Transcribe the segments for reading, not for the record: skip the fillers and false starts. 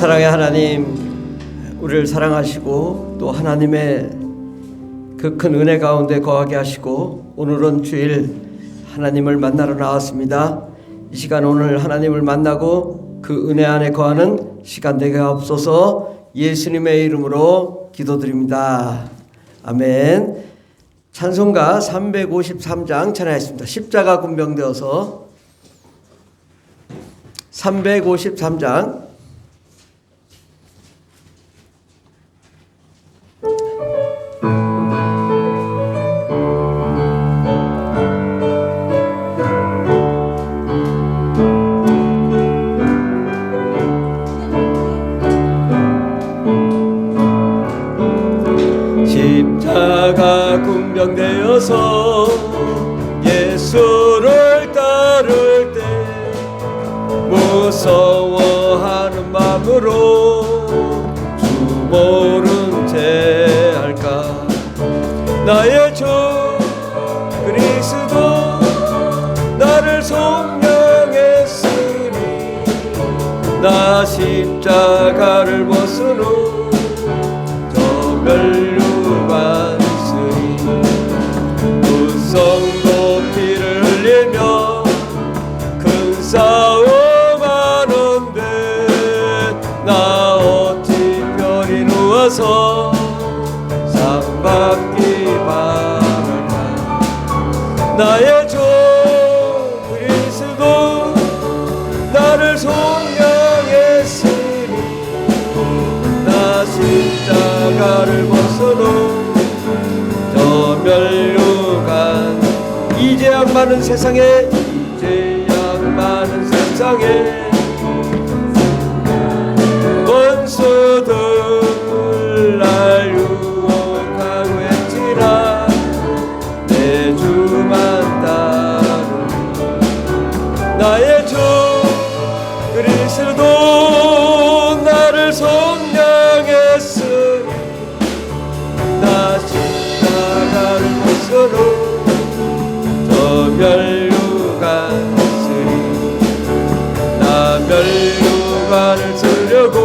사랑의 하나님, 우리를 사랑하시고 또 하나님의 그 큰 은혜 가운데 거하게 하시고 오늘은 주일 하나님을 만나러 나왔습니다. 이 시간 오늘 하나님을 만나고 그 은혜 안에 거하는 시간 되게 하옵소서. 예수님의 이름으로 기도드립니다. 아멘. 찬송가 353장 찬양했습니다. 십자가 군병되어서 353장 십자가 군병되어서 예수를 따를 때 무서워하는 마음으로 주 모른 채 할까. 나의 주 그리스도 나를 속량했으니 나 십자가를 벗은 후 저 멸류관으니 그 성도 피를 흘리며 큰 싸움 하는데 나 어찌 별이 누워서 상 받기 바랄까. 나의 주 그리스도 나를 속량했으니 나 십자가를 벗어놓은 저 멸류관. 이제 양 많은 세상에 이제 양 많은 세상에 원수들 날 유혹하고 했지라 내 주만 따르. 나의 주 그리스도 나를 속량했으니 나 십자가를 벗어놓은 저 멸류관으니 나 멸류관을 쓰려고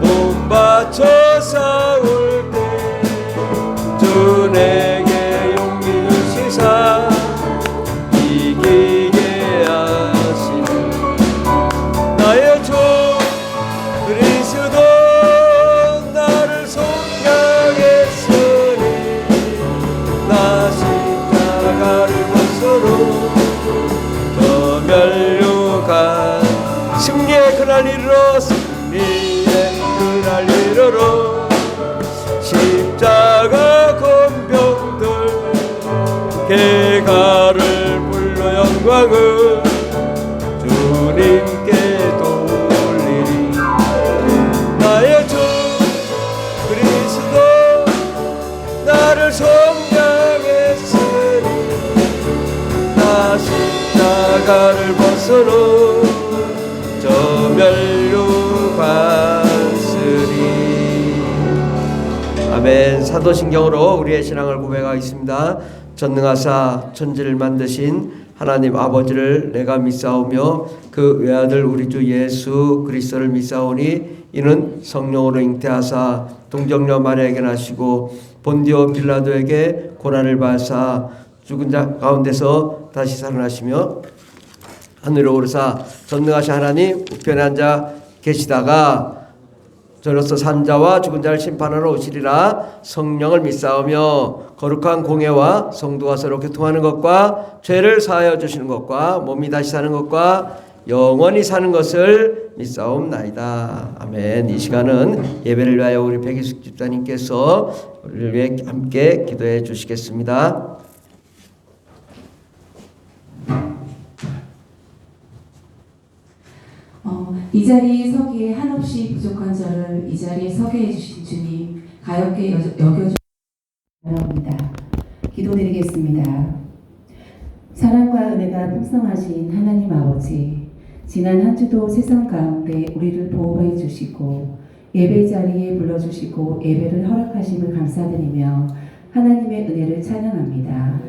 몸 바쳐 싸울 때 주 내게 용기 주시사 이기게 하시니 나의 주 그리스도 나를 속량했으니 나 십자가를 벗어놓은 저 멸류관. 승리의 그날 이르러 승리의 그날 이르러 십자가 권병들 개가를 불러 영광을 주님께 돌리리. 나의 주 그리스도 나를 속량했으니 나 십자가를 벗어놓은 저 멸류관으니. 아멘. 사도신경으로 우리의 신앙을 고백하겠습니다. 전능하사 천지를 만드신 하나님 아버지를 내가 믿사오며 그 외아들 우리 주 예수 그리스도를 믿사오니 이는 성령으로 잉태하사 동정녀 마리아에게 나시고 본디오 빌라도에게 고난을 받으사 죽은 자 가운데서 다시 살아나시며 하늘로 오르사 전능하신 하나님 우편에 앉아 계시다가 저로서 산 자와 죽은 자를 심판하러 오시리라. 성령을 믿사오며 거룩한 공예와 성도가 서로 교통하는 것과 죄를 사하여 주시는 것과 몸이 다시 사는 것과 영원히 사는 것을 믿사옵나이다. 아멘. 이 시간은 예배를 위하여 우리 백이숙 집사님께서 우리를 위해 함께 기도해 주시겠습니다. 이 자리에 서기에 한없이 부족한 저를 이 자리에 서게 해주신 주님 가볍게 여겨주시기 바랍니다. 기도드리겠습니다. 사랑과 은혜가 풍성하신 하나님 아버지, 지난 한 주도 세상 가운데 우리를 보호해 주시고 예배 자리에 불러주시고 예배를 허락하심을 감사드리며 하나님의 은혜를 찬양합니다.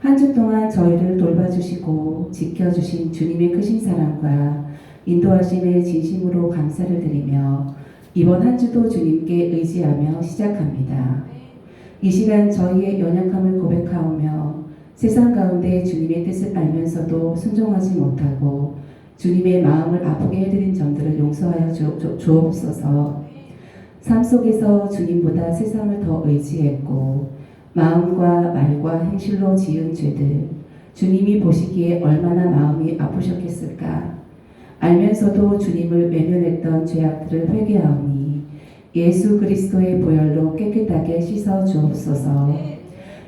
한 주 동안 저희를 돌봐주시고 지켜주신 주님의 크신 사랑과 인도하심에 진심으로 감사를 드리며 이번 한 주도 주님께 의지하며 시작합니다. 이 시간 저희의 연약함을 고백하오며 세상 가운데 주님의 뜻을 알면서도 순종하지 못하고 주님의 마음을 아프게 해드린 점들을 용서하여 주옵소서. 삶 속에서 주님보다 세상을 더 의지했고 마음과 말과 행실로 지은 죄들, 주님이 보시기에 얼마나 마음이 아프셨겠을까. 알면서도 주님을 외면했던 죄악들을 회개하오니 예수 그리스도의 보혈로 깨끗하게 씻어 주옵소서.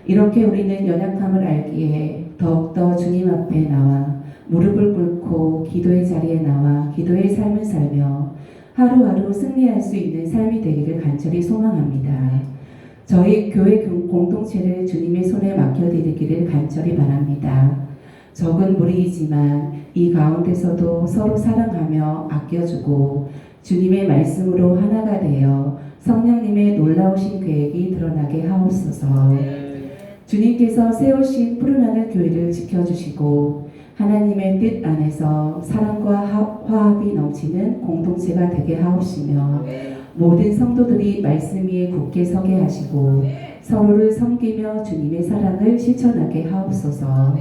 이렇게 우리는 연약함을 알기에 더욱더 주님 앞에 나와 무릎을 꿇고 기도의 자리에 나와 기도의 삶을 살며 하루하루 승리할 수 있는 삶이 되기를 간절히 소망합니다. 저희 교회 공동체를 주님의 손에 맡겨드리기를 간절히 바랍니다. 적은 무리이지만 이 가운데서도 서로 사랑하며 아껴주고 주님의 말씀으로 하나가 되어 성령님의 놀라우신 계획이 드러나게 하옵소서. 주님께서 세우신 푸른하늘 교회를 지켜주시고 하나님의 뜻 안에서 사랑과 화합이 넘치는 공동체가 되게 하옵시며 모든 성도들이 말씀 위에 굳게 서게 하시고 서로를 섬기며 주님의 사랑을 실천하게 하옵소서.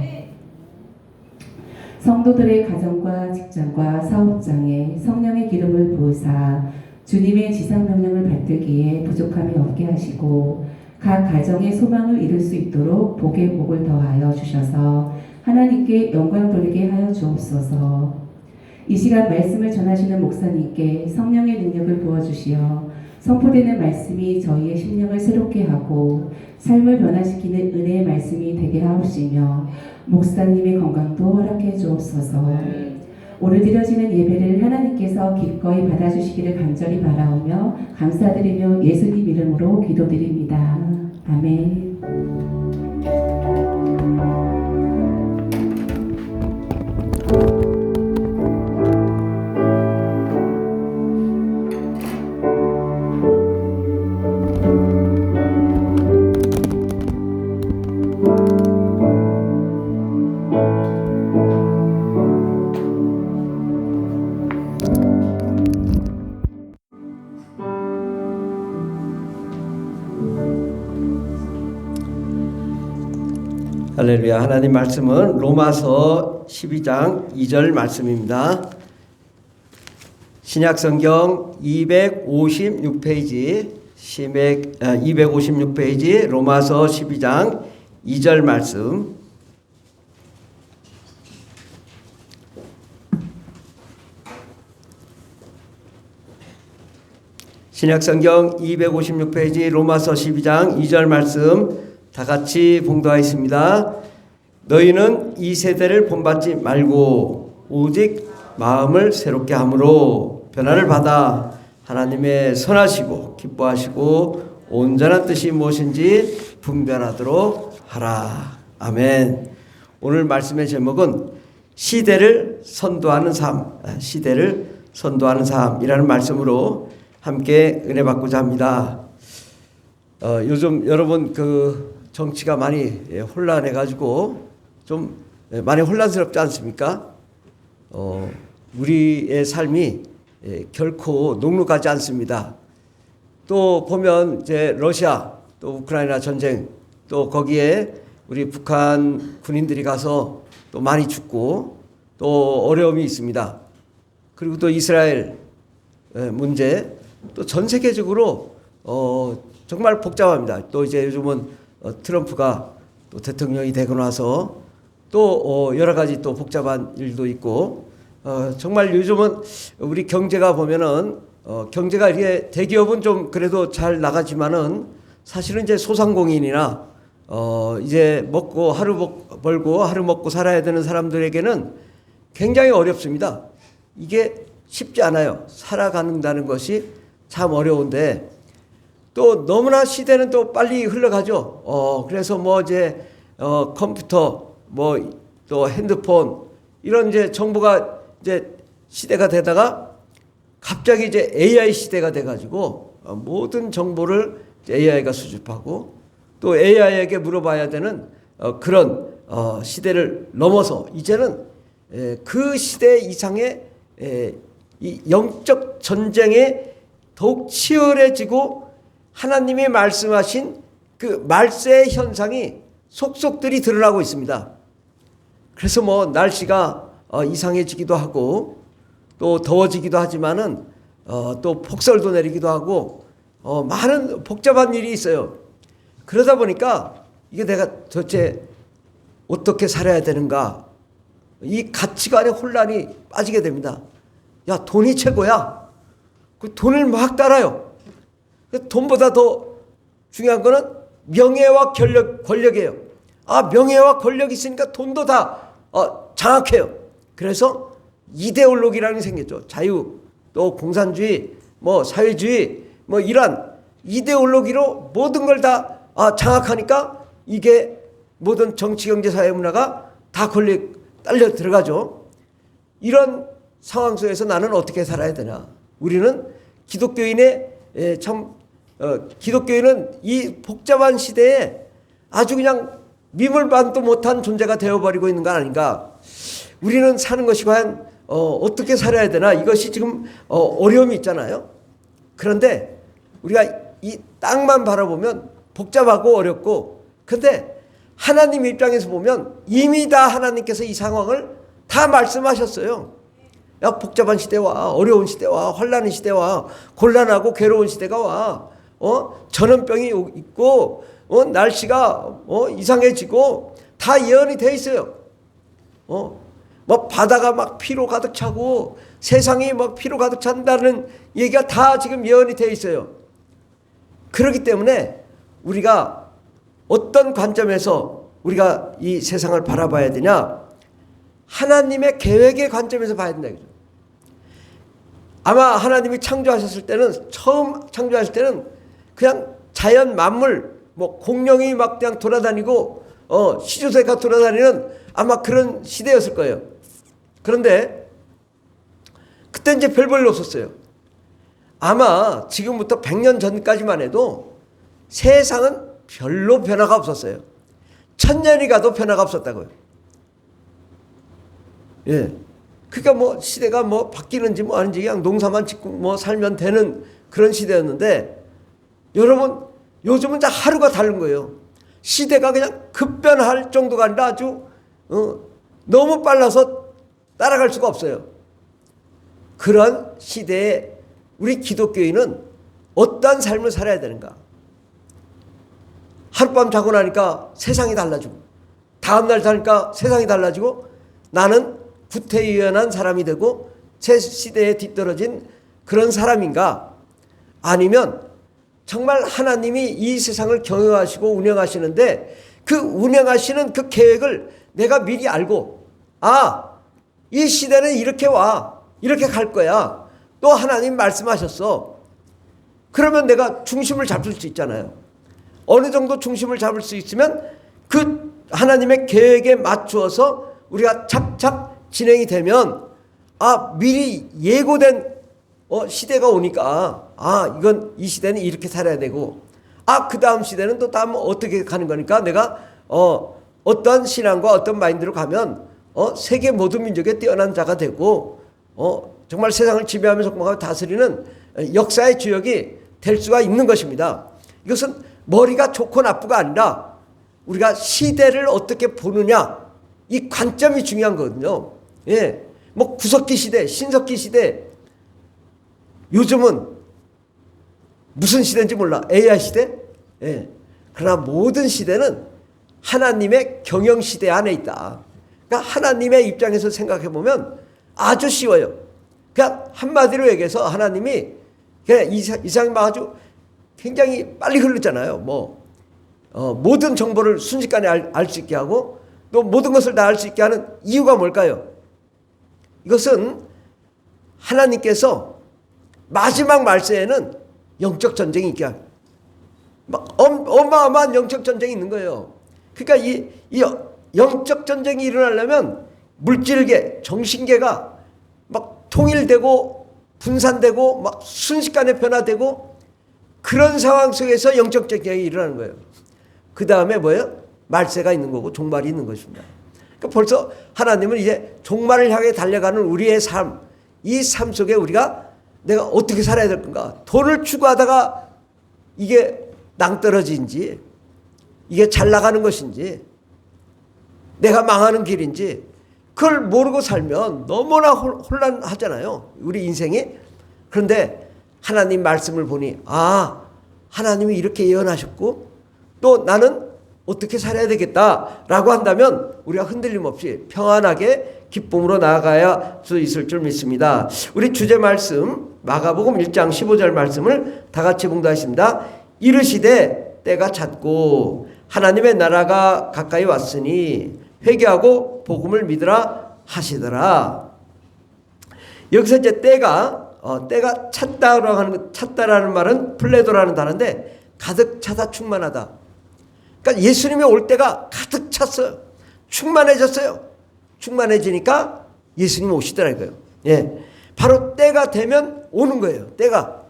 성도들의 가정과 직장과 사업장에 성령의 기름을 부으사 주님의 지상명령을 받들기에 부족함이 없게 하시고 각 가정의 소망을 이룰 수 있도록 복에 복을 더하여 주셔서 하나님께 영광 돌리게 하여 주옵소서. 이 시간 말씀을 전하시는 목사님께 성령의 능력을 부어주시어 선포되는 말씀이 저희의 심령을 새롭게 하고 삶을 변화시키는 은혜의 말씀이 되게 하옵시며 목사님의 건강도 허락해 주옵소서. 오늘 드려지는 예배를 하나님께서 기꺼이 받아주시기를 간절히 바라오며 감사드리며 예수님 이름으로 기도드립니다. 아멘. 할렐루야. 하나님 말씀은 로마서 12장 2절 말씀입니다. 신약성경 256페이지 256페이지 로마서 12장 2절 말씀. 신약성경 256페이지 로마서 12장 2절 말씀 다 같이 봉독하겠습니다. 너희는 이 세대를 본받지 말고 오직 마음을 새롭게 함으로 변화를 받아 하나님의 선하시고 기뻐하시고 온전한 뜻이 무엇인지 분별하도록 하라. 아멘. 오늘 말씀의 제목은 시대를 선도하는 삶, 시대를 선도하는 삶이라는 말씀으로 함께 은혜 받고자 합니다. 요즘 여러분 정치가 많이 혼란해 가지고 좀 많이 혼란스럽지 않습니까? 우리의 삶이 결코 녹록하지 않습니다. 또 보면 이제 러시아 또 우크라이나 전쟁 또 거기에 우리 북한 군인들이 가서 또 많이 죽고 또 어려움이 있습니다. 그리고 또 이스라엘 문제 또 전 세계적으로 정말 복잡합니다. 또 이제 요즘은 트럼프가 또 대통령이 되고 나서 또 여러 가지 또 복잡한 일도 있고 정말 요즘은 우리 경제가 보면은 경제가 이게 대기업은 좀 그래도 잘 나가지만은 사실은 이제 소상공인이나 이제 먹고 하루 벌고 하루 먹고 살아야 되는 사람들에게는 굉장히 어렵습니다. 이게 쉽지 않아요. 살아가는다는 것이 참 어려운데 또 너무나 시대는 또 빨리 흘러가죠. 그래서 뭐 이제 컴퓨터 뭐 또 핸드폰 이런 이제 정보가 이제 시대가 되다가 갑자기 이제 AI 시대가 돼가지고 모든 정보를 AI가 수집하고 또 AI에게 물어봐야 되는 그런 시대를 넘어서 이제는 그 시대 이상의 이 영적 전쟁에 더욱 치열해지고 하나님이 말씀하신 그 말세의 현상이 속속들이 드러나고 있습니다. 그래서 뭐 날씨가 이상해지기도 하고 또 더워지기도 하지만은 또 폭설도 내리기도 하고 많은 복잡한 일이 있어요. 그러다 보니까 이게 내가 도대체 어떻게 살아야 되는가, 이 가치관의 혼란이 빠지게 됩니다. 야, 돈이 최고야. 그 돈을 막 따라요. 돈보다 더 중요한 거는 명예와 권력이에요. 명예와 권력이 있으니까 돈도 다 장악해요. 그래서 이데올로기라는 게 생겼죠. 자유, 또 공산주의, 뭐 사회주의, 뭐 이런 이데올로기로 모든 걸 다 장악하니까 이게 모든 정치, 경제, 사회, 문화가 다 딸려 들어가죠. 이런 상황 속에서 나는 어떻게 살아야 되나? 우리는 기독교인은 이 복잡한 시대에 아주 그냥 미물반도 못한 존재가 되어버리고 있는 건 아닌가? 우리는 사는 것이 과연 어떻게 살아야 되나? 이것이 지금 어려움이 있잖아요. 그런데 우리가 이 땅만 바라보면 복잡하고 어렵고, 그런데 하나님 입장에서 보면 이미 다 하나님께서 이 상황을 다 말씀하셨어요. 야, 복잡한 시대와 어려운 시대와 혼란의 시대와 곤란하고 괴로운 시대가 와. 전염병이 있고 날씨가 이상해지고 다 예언이 돼 있어요. 뭐 바다가 막 피로 가득 차고 세상이 막 피로 가득 찬다는 얘기가 다 지금 예언이 돼 있어요. 그렇기 때문에 우리가 어떤 관점에서 우리가 이 세상을 바라봐야 되냐? 하나님의 계획의 관점에서 봐야 된다. 아마 하나님이 창조하셨을 때는, 처음 창조하실 때는 그냥 자연 만물, 뭐 공룡이 막 그냥 돌아다니고 시조새가 돌아다니는 아마 그런 시대였을 거예요. 그런데 그때 이제 별 볼일 없었어요. 아마 지금부터 100년 전까지만 해도 세상은 별로 변화가 없었어요. 1000년이 가도 변화가 없었다고요. 예. 그러니까 뭐 시대가 뭐 바뀌는지 뭐 아닌지 그냥 농사만 짓고 뭐 살면 되는 그런 시대였는데, 여러분 요즘은 이제 하루가 다른 거예요. 시대가 그냥 급변할 정도가 아니라 아주 너무 빨라서 따라갈 수가 없어요. 그런 시대에 우리 기독교인은 어떠한 삶을 살아야 되는가? 하룻밤 자고 나니까 세상이 달라지고, 다음날 자니까 세상이 달라지고, 나는 구태의연한 사람이 되고 새 시대에 뒤떨어진 그런 사람인가? 아니면 정말 하나님이 이 세상을 경영하시고 운영하시는데 그 운영하시는 그 계획을 내가 미리 알고, 이 시대는 이렇게 와, 이렇게 갈 거야, 또 하나님 말씀하셨어. 그러면 내가 중심을 잡을 수 있잖아요. 어느 정도 중심을 잡을 수 있으면 그 하나님의 계획에 맞추어서 우리가 착착 진행이 되면 미리 예고된 시대가 오니까 이건 이 시대는 이렇게 살아야 되고, 그 다음 시대는 또 다음 어떻게 가는 거니까 내가 어떤 신앙과 어떤 마인드로 가면 세계 모든 민족에 뛰어난 자가 되고 정말 세상을 지배하면서 다스리는 역사의 주역이 될 수가 있는 것입니다. 이것은 머리가 좋고 나쁘가 아니라 우리가 시대를 어떻게 보느냐, 이 관점이 중요한 거거든요. 예, 뭐 구석기 시대, 신석기 시대, 요즘은 무슨 시대인지 몰라. AI 시대? 예. 그러나 모든 시대는 하나님의 경영 시대 안에 있다. 그러니까 하나님의 입장에서 생각해 보면 아주 쉬워요. 그냥 한마디로 얘기해서 하나님이 그냥 이상이 아주 굉장히 빨리 흐르잖아요. 모든 정보를 순식간에 알 수 있게 하고 또 모든 것을 다 알 수 있게 하는 이유가 뭘까요? 이것은 하나님께서 마지막 말세에는 영적 전쟁이 있게 하고 어마어마한 영적 전쟁이 있는 거예요. 그러니까 이 영적 전쟁이 일어나려면 물질계, 정신계가 막 통일되고 분산되고 막 순식간에 변화되고 그런 상황 속에서 영적 전쟁이 일어나는 거예요. 그 다음에 뭐예요? 말세가 있는 거고 종말이 있는 것입니다. 그러니까 벌써 하나님은 이제 종말을 향해 달려가는 우리의 삶, 이 삶 속에 우리가 내가 어떻게 살아야 될 건가? 돈을 추구하다가 이게 낭떠러지인지, 이게 잘 나가는 것인지, 내가 망하는 길인지, 그걸 모르고 살면 너무나 혼란하잖아요, 우리 인생이. 그런데 하나님 말씀을 보니, 아, 하나님이 이렇게 예언하셨고 또 나는 어떻게 살아야 되겠다라고 한다면 우리가 흔들림 없이 평안하게 기쁨으로 나아가야 수 있을 줄 믿습니다. 우리 주제 말씀 마가복음 1장 15절 말씀을 다 같이 봉독하겠습니다. 이르시되 때가 찼고 하나님의 나라가 가까이 왔으니 회개하고 복음을 믿으라 하시더라. 여기서 이제 때가 찼다라는 말은 플레도라는 단어인데 가득 차다, 충만하다. 그러니까 예수님이 올 때가 가득 찼어요. 충만해졌어요. 충만해지니까 예수님 오시더라고요. 예. 바로 때가 되면 오는 거예요. 때가.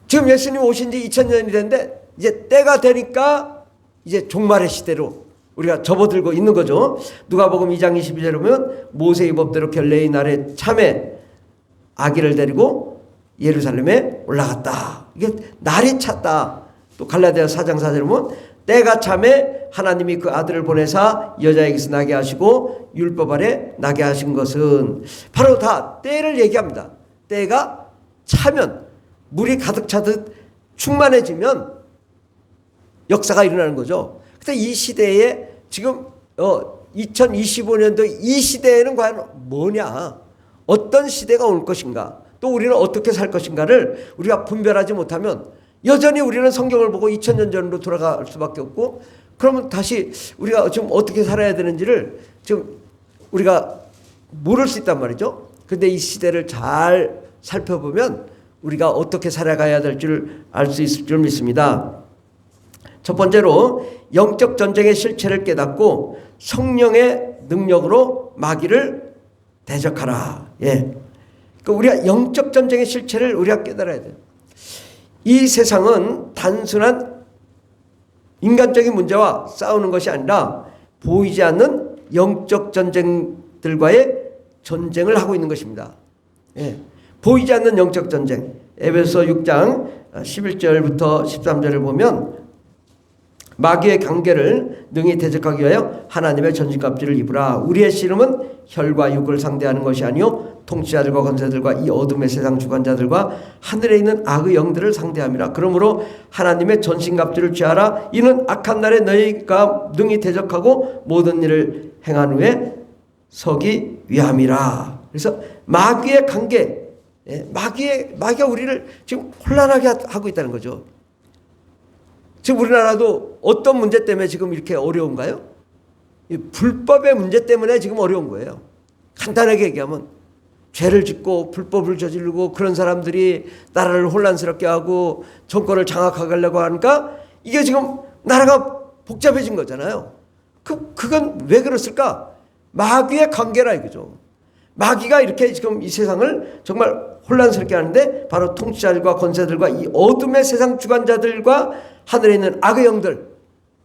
지금 예수님 오신 지 2000년이 됐는데 이제 때가 되니까 이제 종말의 시대로 우리가 접어들고 있는 거죠. 누가복음 2장 22절에 보면 모세의 법대로 결례의 날에 참에 아기를 데리고 예루살렘에 올라갔다. 이게 날이 찼다. 또 갈라디아 4장 4절에 보면 때가 참에 하나님이 그 아들을 보내사 여자에게서 나게 하시고 율법 아래 나게 하신 것은 바로 다 때를 얘기합니다. 때가 차면, 물이 가득 차듯 충만해지면 역사가 일어나는 거죠. 근데 이 시대에 지금 2025년도 이 시대에는 과연 뭐냐, 어떤 시대가 올 것인가, 또 우리는 어떻게 살 것인가를 우리가 분별하지 못하면 여전히 우리는 성경을 보고 2000년 전으로 돌아갈 수밖에 없고, 그러면 다시 우리가 지금 어떻게 살아야 되는지를 지금 우리가 모를 수 있단 말이죠. 그런데 이 시대를 잘 살펴보면 우리가 어떻게 살아가야 될 줄 알 수 있을 줄 믿습니다. 첫 번째로 영적 전쟁의 실체를 깨닫고 성령의 능력으로 마귀를 대적하라. 예. 그러니까 우리가 영적 전쟁의 실체를 우리가 깨달아야 돼요. 이 세상은 단순한 인간적인 문제와 싸우는 것이 아니라 보이지 않는 영적 전쟁들과의 전쟁을 하고 있는 것입니다. 예. 보이지 않는 영적 전쟁. 에베소 6장 11절부터 13절을 보면 마귀의 관계를 능히 대적하기 위하여 하나님의 전신갑주를 입으라. 우리의 씨름은 혈과 육을 상대하는 것이 아니요 통치자들과 권세들과 이 어둠의 세상 주관자들과 하늘에 있는 악의 영들을 상대함이라. 그러므로 하나님의 전신갑주를 취하라. 이는 악한 날에 너희가 능히 대적하고 모든 일을 행한 후에 서기 위함이라. 그래서 마귀의 관계, 마귀가 우리를 지금 혼란하게 하고 있다는 거죠. 지금 우리나라도 어떤 문제 때문에 지금 이렇게 어려운가요? 이 불법의 문제 때문에 지금 어려운 거예요. 간단하게 얘기하면 죄를 짓고 불법을 저지르고 그런 사람들이 나라를 혼란스럽게 하고 정권을 장악하려고 하니까 이게 지금 나라가 복잡해진 거잖아요. 그건 왜 그랬을까? 마귀의 관계라 이거죠. 마귀가 이렇게 지금 이 세상을 정말 혼란스럽게 하는데 바로 통치자들과 권세들과 이 어둠의 세상 주관자들과 하늘에 있는 악의 영들,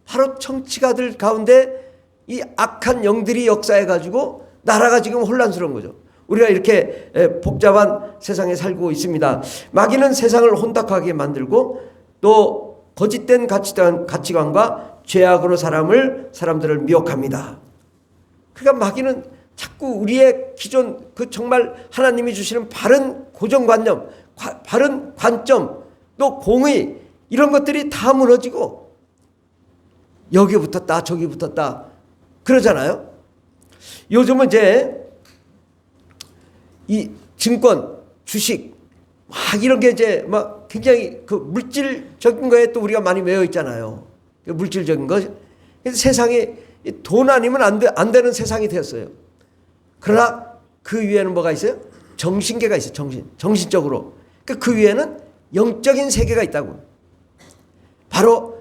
바로 정치가들 가운데 이 악한 영들이 역사해가지고 나라가 지금 혼란스러운 거죠. 우리가 이렇게 복잡한 세상에 살고 있습니다. 마귀는 세상을 혼탁하게 만들고 또 거짓된 가치관과 죄악으로 사람들을 미혹합니다. 그러니까 마귀는 자꾸 우리의 기존 그 정말 하나님이 주시는 바른 고정관념, 바른 관점, 또 공의 이런 것들이 다 무너지고 여기 붙었다 저기 붙었다 그러잖아요. 요즘은 이제 이 증권, 주식 막 이런 게 이제 막 굉장히 그 물질적인 거에 또 우리가 많이 매여 있잖아요. 물질적인 거. 그래서 세상이 돈 아니면 안 되는 세상이 되었어요. 그러나 그 위에는 뭐가 있어요? 정신계가 있어요. 정신적으로. 그 위에는 영적인 세계가 있다고. 바로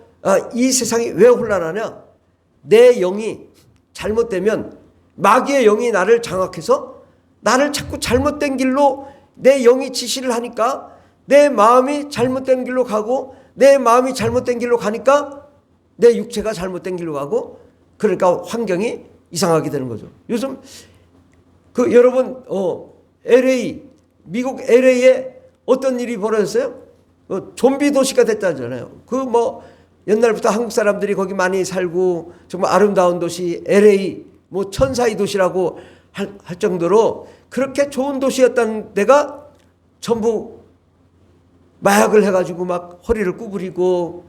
이 세상이 왜 혼란하냐? 내 영이 잘못되면 마귀의 영이 나를 장악해서 나를 자꾸 잘못된 길로 내 영이 지시를 하니까 내 마음이 잘못된 길로 가고 내 마음이 잘못된 길로 가니까 내 육체가 잘못된 길로 가고 그러니까 환경이 이상하게 되는 거죠. 요즘 여러분 LA, 미국 LA에 어떤 일이 벌어졌어요? 좀비 도시가 됐다잖아요. 그 뭐 옛날부터 한국 사람들이 거기 많이 살고 정말 아름다운 도시 LA 뭐 천사의 도시라고 할 정도로 그렇게 좋은 도시였다는 데가 전부 마약을 해가지고 막 허리를 구부리고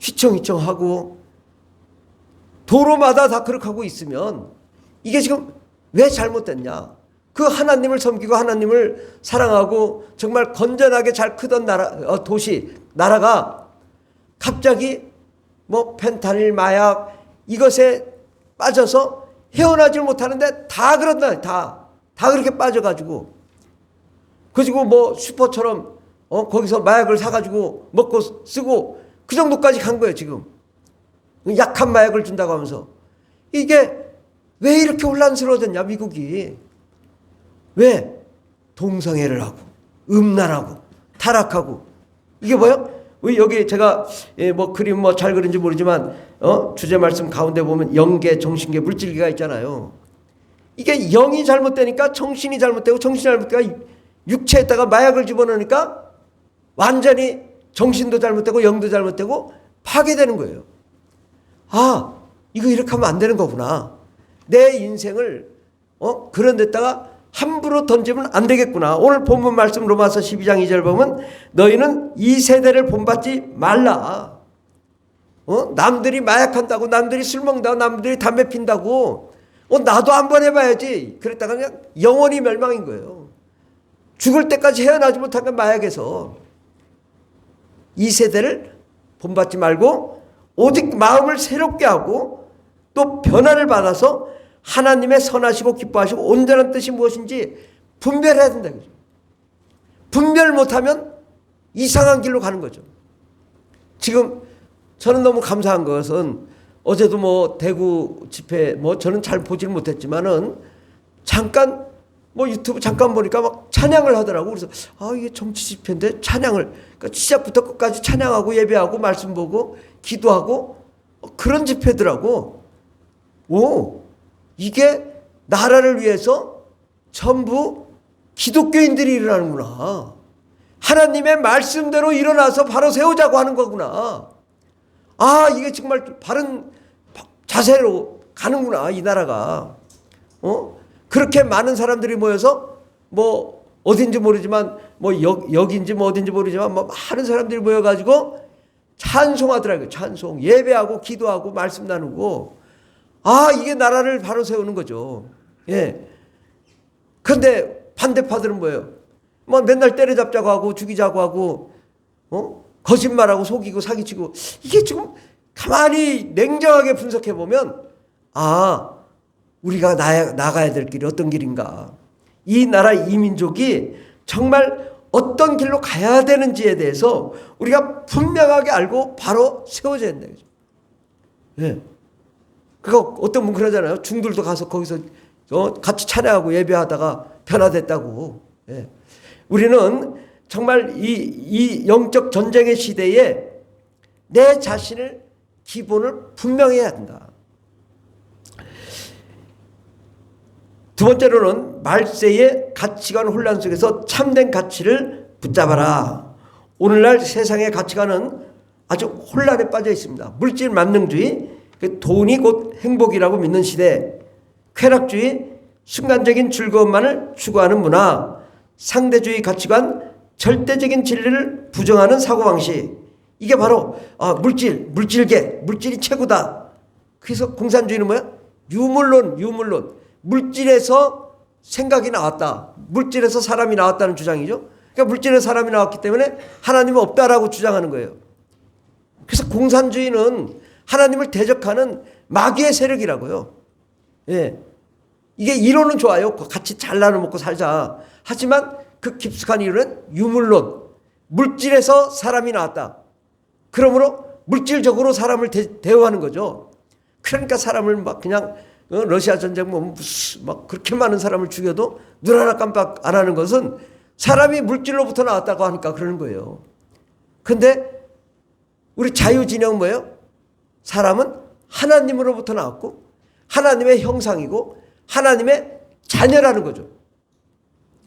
휘청휘청하고 도로마다 다 그렇게 하고 있으면 이게 지금 왜 잘못됐냐? 그 하나님을 섬기고 하나님을 사랑하고 정말 건전하게 잘 크던 나라, 도시, 나라가 갑자기 뭐 펜타닐 마약 이것에 빠져서 헤어나질 못하는데 다 그런다. 다 그렇게 빠져가지고 그리고 뭐 슈퍼처럼 거기서 마약을 사가지고 먹고 쓰고 그 정도까지 간 거예요 지금. 약한 마약을 준다고 하면서. 이게 왜 이렇게 혼란스러워졌냐 미국이. 왜? 동성애를 하고 음란하고 타락하고. 이게 뭐예요? 여기 제가 뭐 그림 뭐 잘 그린지 모르지만 주제 말씀 가운데 보면 영계, 정신계, 물질계가 있잖아요. 이게 영이 잘못되니까 정신이 잘못되고 정신이 잘못되니까 육체에다가 마약을 집어넣으니까 완전히 정신도 잘못되고 영도 잘못되고 파괴되는 거예요. 아, 이거 이렇게 하면 안 되는 거구나. 내 인생을 그런 데다가 함부로 던지면 안 되겠구나. 오늘 본문 말씀 로마서 12장 2절 보면 너희는 이 세대를 본받지 말라. 남들이 마약한다고, 남들이 술 먹는다고, 남들이 담배 핀다고 나도 한번 해봐야지. 그랬다가 그냥 영원히 멸망인 거예요. 죽을 때까지 헤어나지 못한 건 마약에서. 이 세대를 본받지 말고 오직 마음을 새롭게 하고 또 변화를 받아서 하나님의 선하시고 기뻐하시고 온전한 뜻이 무엇인지 분별해야 된다. 분별 못하면 이상한 길로 가는 거죠. 지금 저는 너무 감사한 것은 어제도 뭐 대구 집회 뭐 저는 잘 보질 못했지만은 잠깐 뭐 유튜브 잠깐 보니까 막 찬양을 하더라고. 그래서 이게 정치 집회인데 찬양을 그러니까 시작부터 끝까지 찬양하고 예배하고 말씀 보고 기도하고 그런 집회더라고. 오, 이게 나라를 위해서 전부 기독교인들이 일어나는구나. 하나님의 말씀대로 일어나서 바로 세우자고 하는 거구나. 이게 정말 바른 자세로 가는구나 이 나라가. 그렇게 많은 사람들이 모여서 뭐 어딘지 모르지만 뭐 여기인지 뭐 어딘지 모르지만 뭐 많은 사람들이 모여가지고 찬송하더라고요. 찬송 예배하고 기도하고 말씀 나누고 이게 나라를 바로 세우는 거죠. 예. 그런데 반대파들은 뭐예요? 뭐 맨날 때려잡자고 하고 죽이자고 하고 거짓말하고 속이고 사기치고. 이게 지금 가만히 냉정하게 분석해 보면 우리가 나가야 될 길이 어떤 길인가. 이 나라 이 민족이 정말 어떤 길로 가야 되는지에 대해서 우리가 분명하게 알고 바로 세워져야 된다. 예. 그거 어떤 분 그러잖아요. 중들도 가서 거기서 같이 찬양하고 예배하다가 변화됐다고. 예. 우리는 정말 이 영적 전쟁의 시대에 내 자신을 기본을 분명해야 한다. 두 번째로는 말세의 가치관 혼란 속에서 참된 가치를 붙잡아라. 오늘날 세상의 가치관은 아주 혼란에 빠져 있습니다. 물질 만능주의, 돈이 곧 행복이라고 믿는 시대, 쾌락주의, 순간적인 즐거움만을 추구하는 문화, 상대주의 가치관, 절대적인 진리를 부정하는 사고방식. 이게 바로 물질계, 물질이 최고다. 그래서 공산주의는 뭐야? 유물론. 물질에서 생각이 나왔다. 물질에서 사람이 나왔다는 주장이죠. 그러니까 물질에서 사람이 나왔기 때문에 하나님은 없다라고 주장하는 거예요. 그래서 공산주의는 하나님을 대적하는 마귀의 세력이라고요. 예. 이게 이론은 좋아요. 같이 잘 나눠 먹고 살자. 하지만 그 깊숙한 이유는 유물론. 물질에서 사람이 나왔다. 그러므로 물질적으로 사람을 대우하는 거죠. 그러니까 사람을 막 그냥 러시아 전쟁 보면 막 그렇게 많은 사람을 죽여도 눈 하나 깜빡 안 하는 것은 사람이 물질로부터 나왔다고 하니까 그러는 거예요. 그런데 우리 자유진영은 뭐예요? 사람은 하나님으로부터 나왔고 하나님의 형상이고 하나님의 자녀라는 거죠.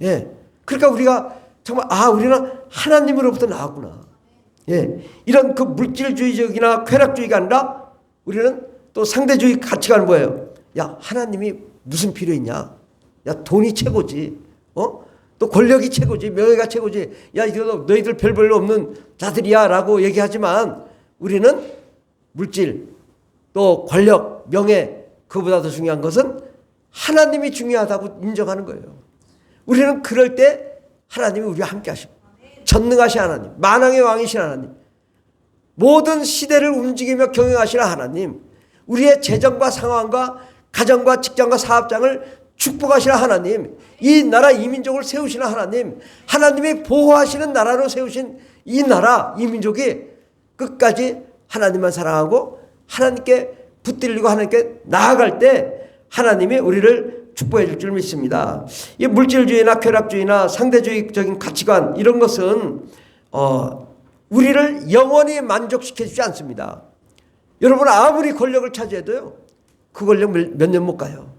예. 그러니까 우리가 정말 우리는 하나님으로부터 나왔구나. 예. 이런 그 물질주의적이나 쾌락주의가 아니라 우리는 또 상대주의 가치관은 뭐예요? 야, 하나님이 무슨 필요 있냐? 야, 돈이 최고지. 또 권력이 최고지. 명예가 최고지. 야, 이거 너희들 별 볼일 없는 자들이야 라고 얘기하지만 우리는 물질, 또 권력, 명예, 그보다 더 중요한 것은 하나님이 중요하다고 인정하는 거예요. 우리는 그럴 때 하나님이 우리와 함께 하시고, 전능하신 하나님, 만왕의 왕이신 하나님, 모든 시대를 움직이며 경영하시는 하나님, 우리의 재정과 상황과 가정과 직장과 사업장을 축복하시는 하나님, 이 나라 이 민족을 세우시는 하나님, 하나님이 보호하시는 나라로 세우신 이 나라 이 민족이 끝까지 하나님만 사랑하고 하나님께 붙들리고 하나님께 나아갈 때 하나님이 우리를 축복해 줄 줄 믿습니다. 이 물질주의나 쾌락주의나 상대주의적인 가치관 이런 것은 우리를 영원히 만족시켜 주지 않습니다. 여러분 아무리 권력을 차지해도요, 그 권력 몇 년 못 가요.